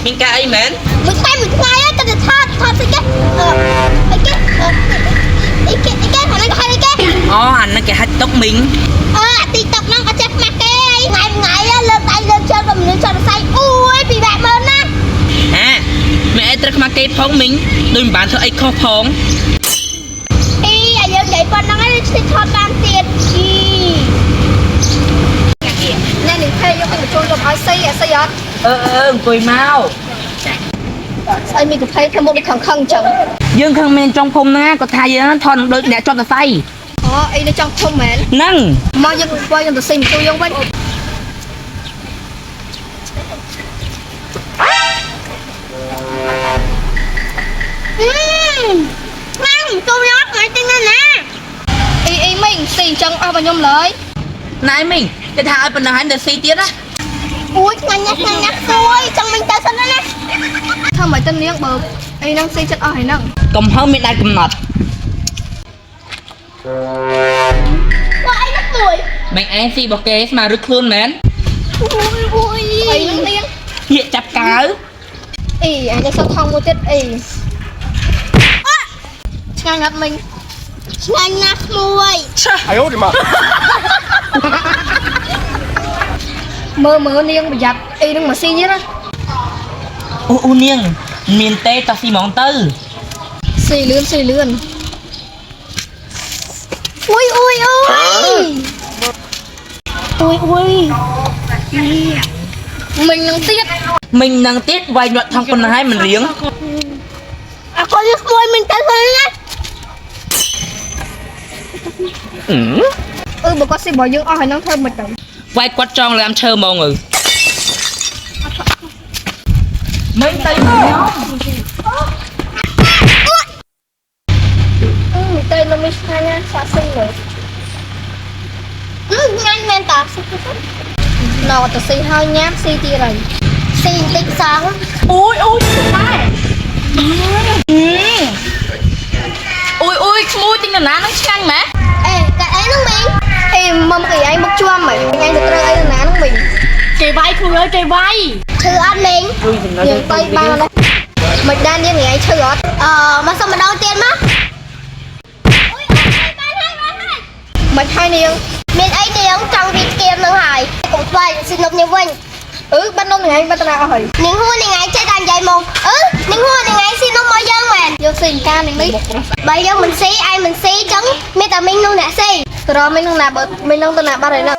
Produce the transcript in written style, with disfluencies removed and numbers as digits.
មានការអីមែនមួយថ្ងៃទៅថតស្អីគេអីគេអាហ្នឹងគេហៅអីគេអូអាហ្នឹងគេហាច់តុកមីងអាទីតុកហ្នឹងអត់ចេះខ្មាស់គេអីថ្ងៃលើកដៃលើកជើងដល់មនុស្សចង់សរសៃអូយពិបាកមើលណាមែនឯងត្រូវខ្មាស់គេផងមីងដូចមិនបានធ្វើអីខុសផងអាយើងនិយាយប៉ុណ្ណឹងឯងឈ្មោះថតតាមទៀតណែនឹងភ័យយកទៅចូលយកឲ្យសៃអត់អង្គុយមកស្អីមានកាភ័យធ្វើមុខដូចខឹងអញ្ចឹងយើងខឹងមានចុងភូមិណាក៏ថាយើងថនដូចអ្នកជាប់សរសៃអីនៅចង់ភូមិមែនហ្នឹងមកយើងទៅស៊ីមកយើងវិញចូលយកមកទិញណាអីមិញស៊ីអញ្ចឹងអស់របស់ខ្ញុំឡើយណែមីងគេថាឲ្យប៉ុណ្ណឹងហើយទៅស៊ីទៀតណាអូយឆ្ងាញ់ណាស់ស្រួយចង់មិញទៅសិនណាធ្វើមិនទៅនាងបើអីហ្នឹងស៊ីចិត្តអស់ហើយហ្នឹងកំហឹងមានដែតកំណត់អីណាមួយមិញឯងស៊ីរបស់គេស្មើឬខ្លួនមែនអូយអីហ្នឹងនាងងាកចាប់កៅអីអញទៅសត់ថងមួយទៀតអីឆ្ងាញ់អត់មិញឆ្ងាញ់ណាស់មួយអាយអូទីមកមើលនាងប្រយ័ត្នអីនឹងមកស៊ីទៀតណាអូនាងមានទេតស៊ីហ្មងទៅស៊ីលឿនអូយមិញនឹងទៀតវាយញាត់ថងប៉ុណ្ណឹងហើយមិនរៀងអកុយស្មួយមិញទៅហ្នឹងណាបើគាត់ស៊ីរបស់យើងអស់ហើយនឹងធ្វើមិនទៅវាយគាត់ចង់លាមឈើហ្មងមិញទៅទៅនៅមិនឆ្ងាញ់ណាសាក់ស៊ីមើលញ៉ាំមែនតាស៊ីទៅណោទៅស៊ីហើយញ៉ាំស៊ីទៀតហើយស៊ីបន្តិចសោះអូយម៉ែអូយក្មួយទិញនរណានឹងឆ្ងាញ់ម៉ែកាត់អីហ្នឹងមីងមុំគេឯងមុខជួមហ៎ថ្ងៃទៅត្រូវអីនរណាហ្នឹងមីងគេវាយខ្លួនអើយគេវាយឈឺអត់មីងយើងទៅបានណាមិនដែរនាងឯងឈឺអត់មកសុំម្ដងទៀតមកអូយបានហើយមិនហើយនាងមានអីនាងចង់រីកគៀមនឹងហើយកុំស្វាយស៊ីនប់នាងវិញបាត់នំនាងឯងបាត់តាអស់ហើយនាងហួរនាងឯងចេះតែនិយាយមកនាងហួរនាងឯងស៊ីនំមកយើងមែនយកស៊ីការនាងនេះបើយើងមិនស៊ីឯងមិនស៊ីអញ្ចឹងមានតែមីងនោះអ្នកស៊ីក្រមីងនោះណាបើមីងនោះទៅណាបាត់ហើយណា